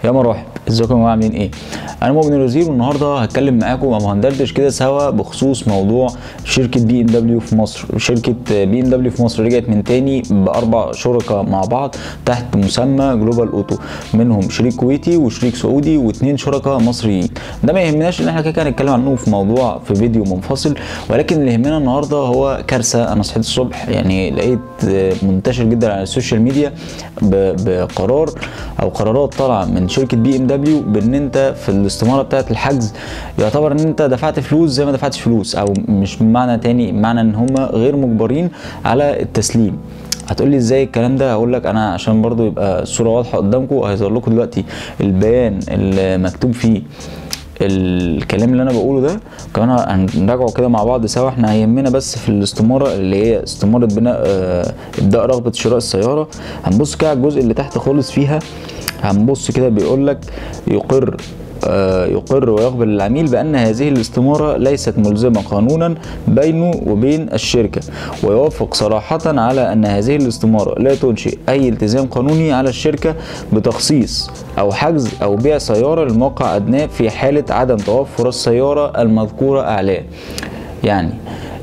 يا مراحب، ازيكم يا جماعه؟ عاملين ايه؟ انا مؤمن الوزير، والنهارده هتكلم معاكم او هندردش كده سوا بخصوص موضوع شركه بي ام دبليو في مصر. شركه بي ام دبليو في مصر رجعت من تاني ب4 شركاء مع بعض تحت مسمى جلوبال اوتو، منهم شريك كويتي وشريك سعودي واثنين شركاء مصريين. ده ما يهمناش ان احنا كده هنتكلم عنه في موضوع في فيديو منفصل، ولكن اللي يهمنا النهارده هو كارثه. انا صحيت الصبح يعني لقيت منتشر جدا على السوشيال ميديا بقرار او قرارات طالعه من شركه بي ام دبليو بان انت في الاستماره بتاعه الحجز يعتبر ان انت دفعت فلوس زي ما دفعتش فلوس، او مش بمعنى تاني، بمعنى ان هم غير مجبرين على التسليم. هتقول لي ازاي الكلام ده؟ هقول لك انا عشان برضو يبقى الصوره واضحه قدامكم. هيظهر لكم دلوقتي البيان اللي مكتوب فيه الكلام اللي انا بقوله ده، كمان هنراجعه كده مع بعض سوا. احنا هيهمنا بس في الاستماره اللي هي استماره بناء ابداء رغبه شراء السياره. هنبص كده على الجزء اللي تحت خالص فيها، هنبص كده بيقول لك يقر ويقبل العميل بأن هذه الاستمارة ليست ملزمة قانونا بينه وبين الشركة، ويوافق صراحة على أن هذه الاستمارة لا تنشئ أي التزام قانوني على الشركة بتخصيص أو حجز أو بيع سيارة لموقع أدناه في حالة عدم توفر السيارة المذكورة أعلاه. يعني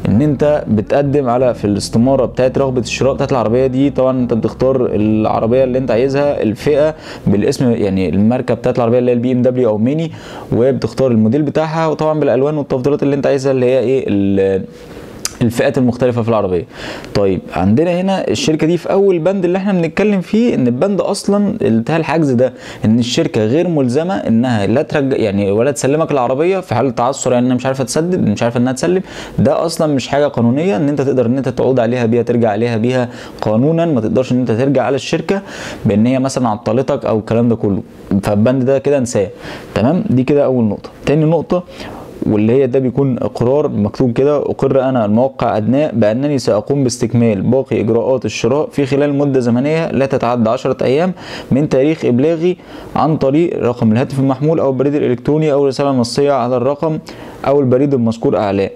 ان انت بتقدم على في الاستماره بتاعت رغبه الشراء بتاعت العربيه دي، طبعا انت بتختار العربيه اللي انت عايزها، الفئه بالاسم، يعني الماركه بتاعت العربيه اللي هي البي ام دبليو او ميني، وبتختار الموديل بتاعها، وطبعا بالالوان والتفضيلات اللي انت عايزها اللي هي ايه الفئات المختلفه في العربيه. طيب عندنا هنا الشركه دي في اول بند اللي احنا بنتكلم فيه، ان البند اصلا انتهى الحجز ده ان الشركه غير ملزمه انها لا ترجع يعني ولا تسلمك العربيه في حاله تعثر، يعني انها مش عارفه تسدد، مش عارفه انها تسلم. ده اصلا مش حاجه قانونيه ان انت تقدر ان انت تعود عليها بيها، ترجع عليها بيها قانونا. ما تقدرش ان انت ترجع على الشركه بان هي مثلا عطلتك او الكلام ده كله. فالبند ده كده انساه. تمام، دي كده اول نقطه. تاني نقطه، واللي هي ده بيكون اقرار مكتوب كده: اقر انا الموقع ادناه بانني ساقوم باستكمال باقي اجراءات الشراء في خلال مده زمنيه لا تتعدى 10 ايام من تاريخ ابلاغي عن طريق رقم الهاتف المحمول او البريد الالكتروني او رساله نصيه على الرقم او البريد المذكور اعلاه،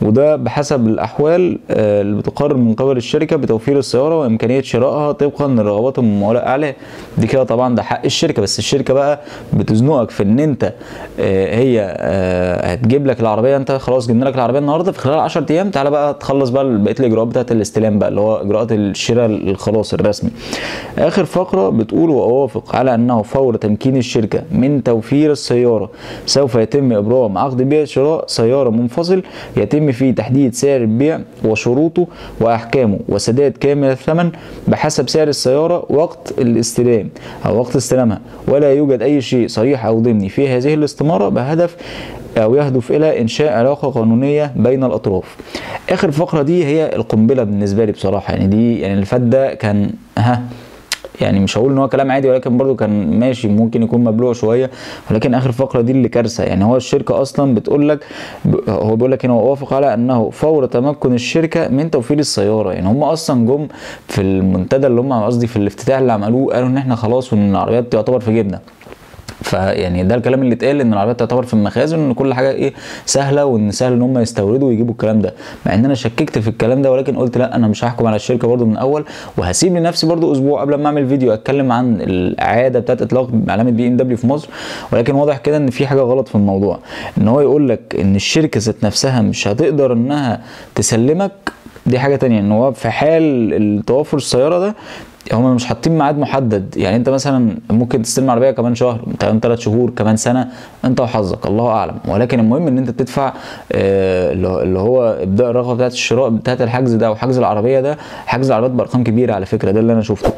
وده بحسب الاحوال اللي بتقرر من قبل الشركه بتوفير السياره وامكانيه شرائها طبقا لرغبات المموله اعلاه. دي كده طبعا ده حق الشركه، بس الشركه بقى بتزنقك في ان انت هي هتجيب لك العربيه. انت خلاص جبنا لك العربيه النهارده، في خلال 10 ايام تعالى بقى تخلص بقى بقيه الاجراءات بتاعه الاستلام بقى، اللي هو اجراءات الشراء الخلاص الرسمي. اخر فقره بتقول: واوافق على انه فور تمكين الشركه من توفير السياره سوف يتم ابرام عقد بيع شراء سياره منفصل يتم فيه تحديد سعر البيع وشروطه واحكامه وسداد كامل الثمن بحسب سعر السياره وقت الاستلام او وقت استلامها، ولا يوجد اي شيء صريح او ضمني في هذه الاستماره بهدف او يهدف الى انشاء علاقه قانونيه بين الاطراف. اخر فقره دي هي القنبله بالنسبه لي بصراحه. يعني دي يعني اللي فات ده كان يعني مش هقول ان هو كلام عادي، ولكن برضو كان ماشي، ممكن يكون مبلوع شويه، ولكن اخر فقره دي اللي كارثه. يعني هو الشركه اصلا بتقول لك، هو بيقول لك هنا: وافق على انه فور تمكن الشركه من توفير السياره. يعني هم اصلا جم في المنتدى اللي هم قصدي في الافتتاح اللي عملوه قالوا ان احنا خلاص وان العربيات تعتبر في جيبنا. فيعني ده الكلام اللي اتقال، ان العربيات تعتبر في المخازن وان كل حاجه ايه سهله، وان سهل ان هم يستوردوا ويجيبوا الكلام ده. مع ان انا شككت في الكلام ده، ولكن قلت لا، انا مش هحكم على الشركه برده من الاول، وهسيب لنفسي برده اسبوع قبل ما اعمل فيديو اتكلم عن الاعاده بتاعت اطلاق علامه بي ام دبليو في مصر. ولكن واضح كده ان في حاجه غلط في الموضوع، ان هو يقول لك ان الشركه ذات نفسها مش هتقدر انها تسلمك. دي حاجه تانية، ان هو في حال توافر السياره ده هم مش حاطين ميعاد محدد. يعني انت مثلا ممكن تستلم عربيه كمان شهر، كمان 3 شهور، كمان سنه، انت وحظك الله اعلم. ولكن المهم ان انت تدفع اللي هو ابداء الرغبه بتاعت الشراء بتاعت الحجز ده وحجز العربيه ده. حجز العربيات بارقام كبيره على فكره، ده اللي انا شفته.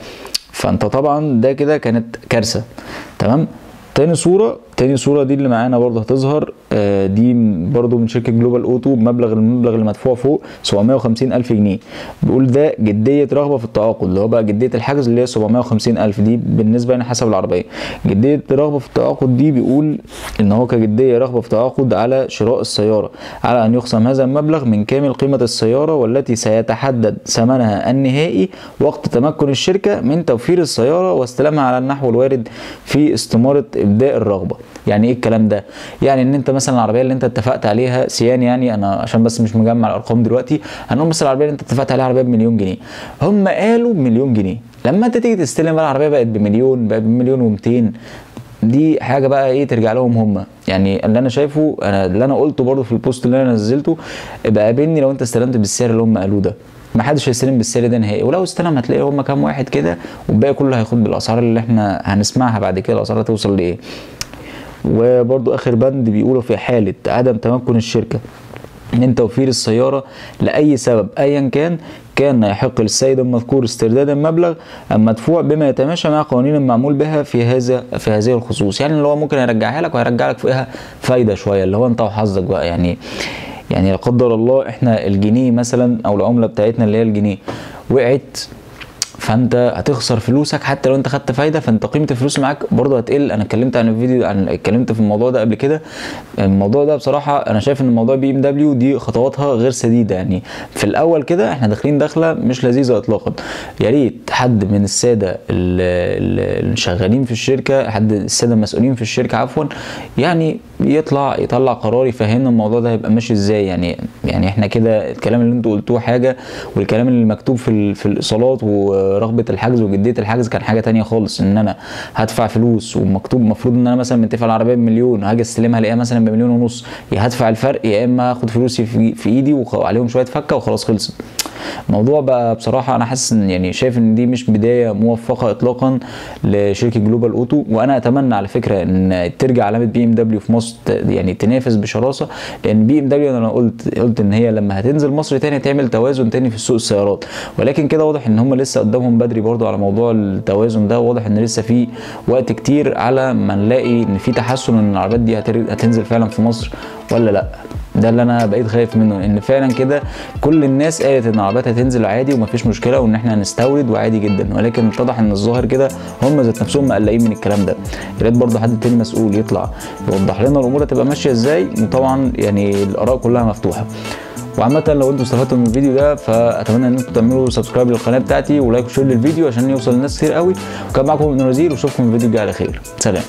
فانت طبعا ده كده كانت كارثه. تمام. تاني صورة دي اللي معانا برضه هتظهر، دي برضه من شركة جلوبال اوتو بمبلغ اللي مدفوع فوق 750,000 جنيه. بيقول ده جدية رغبة في التعاقد، اللي هو بقى جدية الحجز اللي هي 750,000 دي بالنسبة يعني حسب العربية. جدية رغبة في التعاقد دي بيقول ان هو كجدية رغبة في التعاقد على شراء السيارة على ان يخصم هذا المبلغ من كامل قيمة السيارة، والتي سيتحدد ثمنها النهائي وقت تمكن الشركة من توفير السيارة واستلامها على النحو الوارد في استمارة ابداء الرغبة. يعني ايه الكلام ده؟ يعني ان انت مثلا العربيه اللي انت اتفقت عليها سيان، يعني انا عشان بس مش مجمع الارقام دلوقتي، هنقول مثلا العربيه اللي انت اتفقت عليها عربيه بمليون جنيه، هم قالوا بمليون جنيه، لما انت تيجي تستلم بقى العربيه بقت بمليون، بقت بمليون و200. دي حاجه بقى ايه ترجع لهم هم. يعني اللي انا شايفه، اللي انا قلته برده في البوست اللي انا نزلته، ابقى قابلني لو انت استلمت بالسعر اللي هم قالوه ده. ما حدش هيستلم بالسعر ده نهائي، ولو استلم هتلاقي هم كام واحد كده، والباقي كله هياخد بالاسعار اللي احنا هنسمعها بعد كده، الاسعار هتوصل لايه. وبرده اخر بند بيقولوا في حاله عدم تمكن الشركه من توفير السيارة لأي سبب أيا كان يحق للسيد المذكور استرداد المبلغ المدفوع بما يتماشى مع قوانين المعمول بها في هذه الخصوص. يعني اللي هو ممكن يرجعها لك وهيرجع لك فيها فايدة شوية، اللي هو انت وحظك بقى. يعني لا قدر الله احنا الجنيه مثلا او العملة بتاعتنا اللي هي الجنيه وقعت، فانت هتخسر فلوسك. حتى لو انت خدت فايده فانت قيمه الفلوس معاك برضه هتقل. انا اتكلمت عن الفيديو، اتكلمت في الموضوع ده قبل كده. الموضوع ده بصراحه انا شايف ان موضوع بي ام دبليو دي خطواتها غير سديده. يعني في الاول كده احنا داخلين دخله مش لذيذه اطلاقا. يا ريت حد من الساده اللي شغالين في الشركه، حد الساده المسؤولين في الشركه عفوا، يعني يطلع قرار يفهمنا الموضوع ده هيبقى ماشي ازاي. يعني احنا كده الكلام اللي انتوا قلتوه حاجه، والكلام اللي مكتوب في الايصالات ورغبه الحجز وجديه الحجز كان حاجه تانية خالص. ان انا هدفع فلوس ومكتوب المفروض ان انا مثلا متفق على العربيه بمليون، هاجي استلمها الاقيها مثلا بمليون ونص، يا هدفع الفرق يا اما هاخد فلوسي في ايدي وعليهم شويه فكه وخلاص خلصت. الموضوع بقى بصراحه انا حاسس ان يعني شايف ان دي مش بدايه موفقه اطلاقا لشركه جلوبال اوتو. وانا اتمنى على فكره ان ترجع علامه بي ام دبليو في مصر يعني تنافس بشراسه، لان بي ام دبليو انا قلت ان هي لما هتنزل مصر تاني تعمل توازن تاني في سوق السيارات، ولكن كده واضح ان هم لسه قدامهم بدري برضو على موضوع التوازن ده. واضح ان لسه في وقت كتير على ما نلاقي ان في تحسن ان العربيات دي هتنزل فعلا في مصر ولا لا. ده اللي انا بقيت خايف منه، ان فعلا كده كل الناس قالت ان العربيات هتنزل عادي ومفيش مشكله وان احنا هنستورد وعادي جدا، ولكن اتضح ان الظاهر كده هم ذات نفسهم مقلقين من الكلام ده. يا ريت برضه حد تاني مسؤول يطلع يوضح لنا الامور هتبقى ماشيه ازاي. وطبعا يعني الاراء كلها مفتوحه. وعامة لو انتوا استفدتوا من الفيديو ده فاتمنى ان انتوا تعملوا سبسكرايب للقناه بتاعتي ولايك وشير للفيديو عشان يوصل للناس كتير قوي. وكان معاكم ابن وزير واشوفكم في الفيديو الجاي على خير. سلام.